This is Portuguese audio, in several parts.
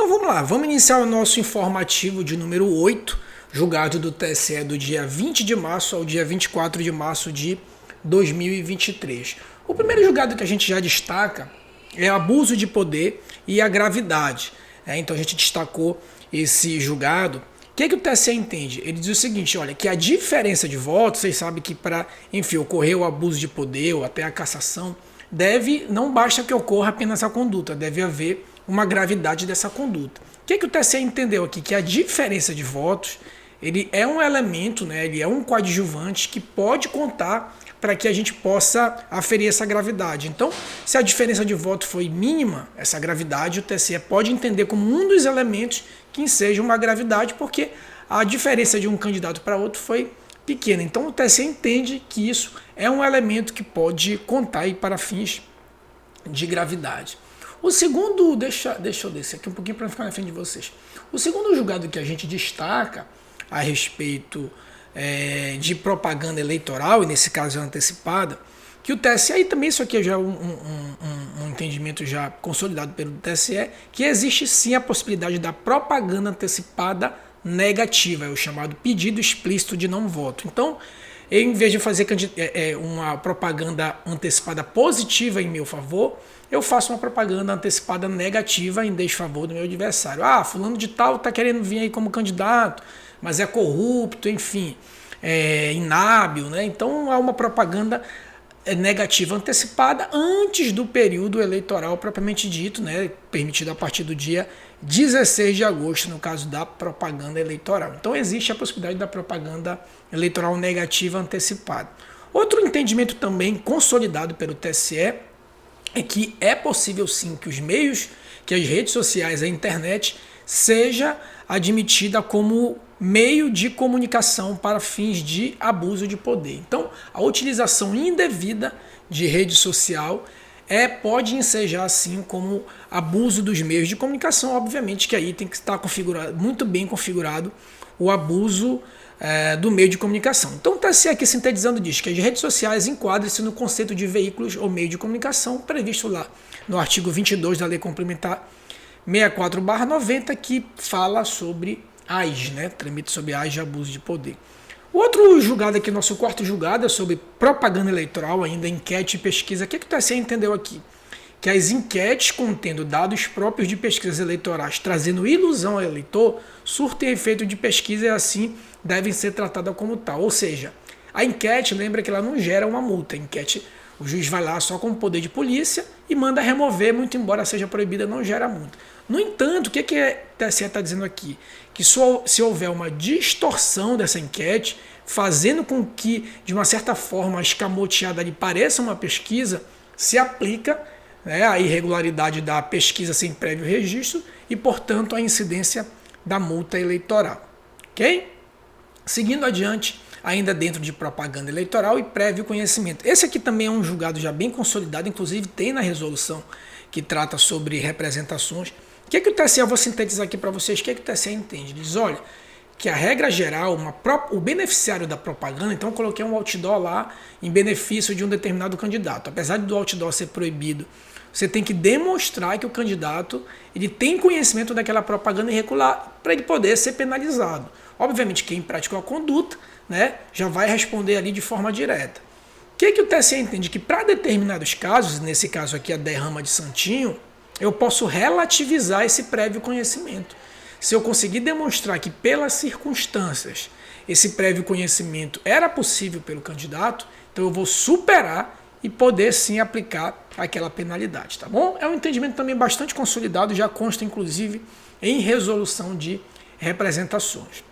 vamos lá, vamos iniciar o nosso informativo de número 8, julgado do TSE do dia 20 de março ao dia 24 de março de 2023. O primeiro julgado que a gente já destaca é abuso de poder e a gravidade. Então a gente destacou esse julgado. O que o TSE entende? Ele diz o seguinte, olha, que a diferença de votos, vocês sabem que para, enfim, ocorrer o abuso de poder ou até a cassação, não basta que ocorra apenas a conduta, deve haver uma gravidade dessa conduta. O que o TSE entendeu aqui? Que a diferença de votos, ele é um elemento, ele é um coadjuvante que pode contar para que a gente possa aferir essa gravidade. Então, se a diferença de voto foi mínima, essa gravidade, o TSE pode entender como um dos elementos que enseja uma gravidade, porque a diferença de um candidato para outro foi pequena. Então, o TSE entende que isso é um elemento que pode contar aí para fins de gravidade. O segundo, deixa eu descer aqui um pouquinho para ficar na frente de vocês. O segundo julgado que a gente destaca a respeito de propaganda eleitoral, e nesse caso é antecipada, que o TSE, aí também isso aqui já é um entendimento já consolidado pelo TSE, que existe sim a possibilidade da propaganda antecipada negativa, é o chamado pedido explícito de não voto. Então, em vez de fazer uma propaganda antecipada positiva em meu favor, eu faço uma propaganda antecipada negativa em desfavor do meu adversário. Ah, fulano de tal está querendo vir aí como candidato, mas é corrupto, enfim, é inábil, Então há uma propaganda negativa antecipada antes do período eleitoral propriamente dito, permitido a partir do dia 16 de agosto, no caso da propaganda eleitoral. Então existe a possibilidade da propaganda eleitoral negativa antecipada. Outro entendimento também consolidado pelo TSE é que é possível sim que os meios, que as redes sociais, a internet, seja admitida como meio de comunicação para fins de abuso de poder. Então, a utilização indevida de rede social pode ensejar assim como abuso dos meios de comunicação, obviamente que aí tem que estar muito bem configurado o abuso do meio de comunicação. Então, o TSE aqui sintetizando diz que as redes sociais enquadram-se no conceito de veículos ou meio de comunicação previsto lá no artigo 22 da Lei Complementar 64/90, que fala sobre AIS, tramite sobre AIS de abuso de poder. O outro julgado aqui, nosso quarto julgado, é sobre propaganda eleitoral, ainda enquete e pesquisa. O que o TSE entendeu aqui? Que as enquetes contendo dados próprios de pesquisas eleitorais, trazendo ilusão ao eleitor, surtem efeito de pesquisa e assim devem ser tratadas como tal. Ou seja, a enquete, lembra que ela não gera uma multa. A enquete, o juiz vai lá só com o poder de polícia e manda remover, muito embora seja proibida, não gera multa. No entanto, o que a TSE está dizendo aqui? Que se houver uma distorção dessa enquete, fazendo com que, de uma certa forma, a escamoteada ali pareça uma pesquisa, se aplica a irregularidade da pesquisa sem prévio registro e, portanto, a incidência da multa eleitoral. Ok? Seguindo adiante, ainda dentro de propaganda eleitoral e prévio conhecimento. Esse aqui também é um julgado já bem consolidado, inclusive tem na resolução que trata sobre representações. O que o TSE, eu vou sintetizar aqui para vocês, o que o TSE entende? Diz, olha, que a regra geral, o beneficiário da propaganda, então eu coloquei um outdoor lá em benefício de um determinado candidato. Apesar do outdoor ser proibido, você tem que demonstrar que o candidato ele tem conhecimento daquela propaganda irregular para ele poder ser penalizado. Obviamente, quem praticou a conduta já vai responder ali de forma direta. O que o TSE entende? Que para determinados casos, nesse caso aqui a derrama de Santinho, eu posso relativizar esse prévio conhecimento. Se eu conseguir demonstrar que pelas circunstâncias esse prévio conhecimento era possível pelo candidato, então eu vou superar e poder sim aplicar aquela penalidade, tá bom? É um entendimento também bastante consolidado, já consta inclusive em resolução de representações.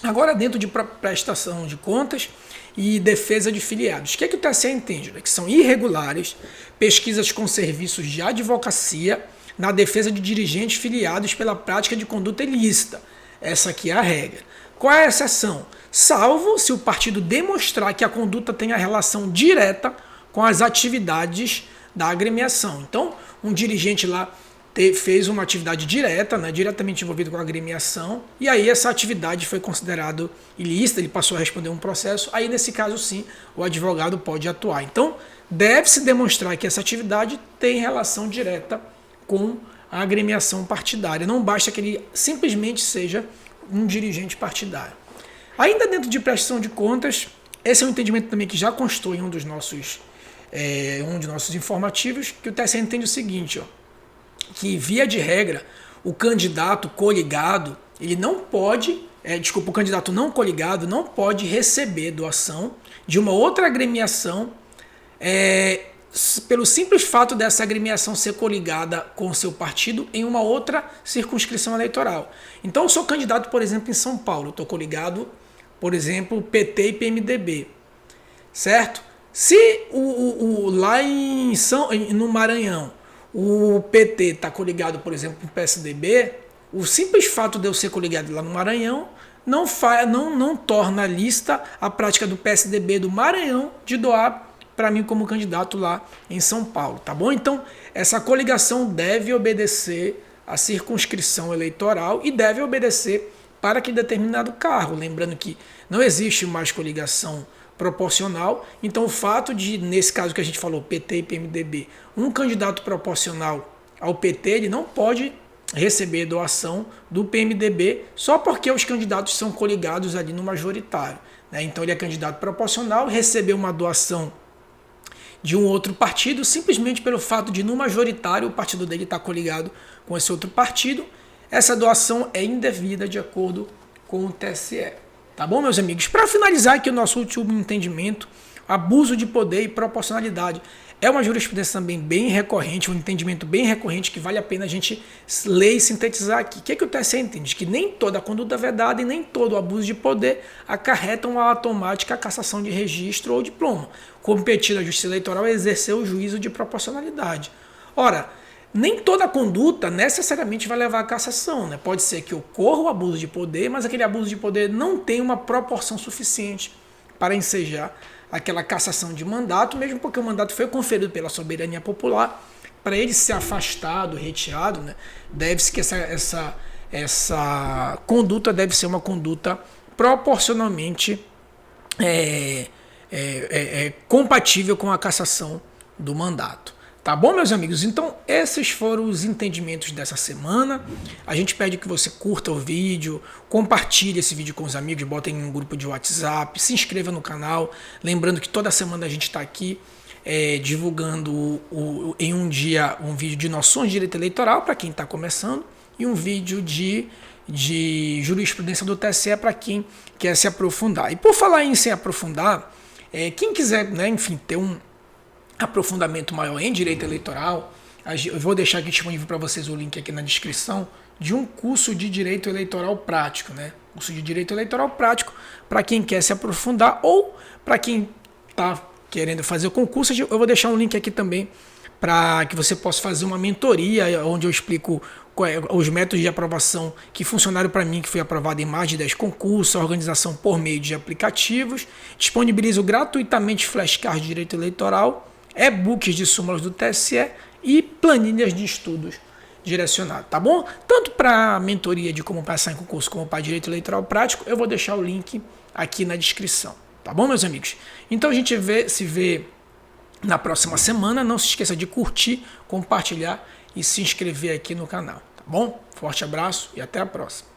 Agora, dentro de prestação de contas e defesa de filiados. O que o TSE entende? Que são irregulares pesquisas com serviços de advocacia na defesa de dirigentes filiados pela prática de conduta ilícita. Essa aqui é a regra. Qual é a exceção? Salvo se o partido demonstrar que a conduta tenha relação direta com as atividades da agremiação. Então, um dirigente lá fez uma atividade direta, diretamente envolvido com a agremiação, e aí essa atividade foi considerada ilícita, ele passou a responder um processo, aí nesse caso sim, o advogado pode atuar. Então, deve-se demonstrar que essa atividade tem relação direta com a agremiação partidária. Não basta que ele simplesmente seja um dirigente partidário. Ainda dentro de prestação de contas, esse é um entendimento também que já constou em um dos nossos informativos, que o TSE entende o seguinte, que via de regra, o candidato coligado, ele não pode, o candidato não coligado não pode receber doação de uma outra agremiação pelo simples fato dessa agremiação ser coligada com o seu partido em uma outra circunscrição eleitoral. Então, eu sou candidato, por exemplo, em São Paulo, estou coligado, por exemplo, PT e PMDB, certo? Se lá no Maranhão o PT está coligado, por exemplo, com o PSDB, o simples fato de eu ser coligado lá no Maranhão não torna lícita a prática do PSDB do Maranhão de doar para mim como candidato lá em São Paulo, tá bom? Então, essa coligação deve obedecer à circunscrição eleitoral e deve obedecer para aquele determinado cargo. Lembrando que não existe mais coligação proporcional, então o fato de, nesse caso que a gente falou, PT e PMDB, um candidato proporcional ao PT, ele não pode receber doação do PMDB só porque os candidatos são coligados ali no majoritário, né? Então ele é candidato proporcional, recebeu uma doação de um outro partido, simplesmente pelo fato de no majoritário o partido dele estar coligado com esse outro partido, essa doação é indevida de acordo com o TSE. Tá bom, meus amigos? Para finalizar aqui o nosso último entendimento, abuso de poder e proporcionalidade. É uma jurisprudência também bem recorrente, um entendimento bem recorrente que vale a pena a gente ler e sintetizar aqui. O que o TSE entende? Que nem toda conduta vedada e nem todo abuso de poder acarretam a automática cassação de registro ou diploma, competindo à Justiça Eleitoral a exercer o juízo de proporcionalidade. Ora, nem toda conduta necessariamente vai levar à cassação, né? Pode ser que ocorra o abuso de poder, mas aquele abuso de poder não tem uma proporção suficiente para ensejar aquela cassação de mandato, mesmo porque o mandato foi conferido pela soberania popular. Para ele ser afastado, retirado, né? Deve-se que essa conduta deve ser uma conduta proporcionalmente compatível com a cassação do mandato. Tá bom, meus amigos? Então, esses foram os entendimentos dessa semana. A gente pede que você curta o vídeo, compartilhe esse vídeo com os amigos, bota em um grupo de WhatsApp, se inscreva no canal. Lembrando que toda semana a gente está aqui divulgando em um dia um vídeo de noções de direito eleitoral para quem está começando e um vídeo de jurisprudência do TSE para quem quer se aprofundar. E por falar em se aprofundar, quem quiser, né, enfim, ter um aprofundamento maior em direito eleitoral, eu vou deixar aqui disponível para vocês o link aqui na descrição de um curso de direito eleitoral prático, né? Curso de direito eleitoral prático para quem quer se aprofundar ou para quem está querendo fazer o concurso. Eu vou deixar um link aqui também para que você possa fazer uma mentoria onde eu explico os métodos de aprovação que funcionaram para mim, que fui aprovado em mais de 10 concursos, a organização por meio de aplicativos. Disponibilizo gratuitamente flashcards de direito eleitoral, e-books de súmulas do TSE e planilhas de estudos direcionados, tá bom? Tanto para mentoria de como passar em concurso como para direito eleitoral prático, eu vou deixar o link aqui na descrição, tá bom, meus amigos? Então a gente se vê na próxima semana. Não se esqueça de curtir, compartilhar e se inscrever aqui no canal, tá bom? Forte abraço e até a próxima.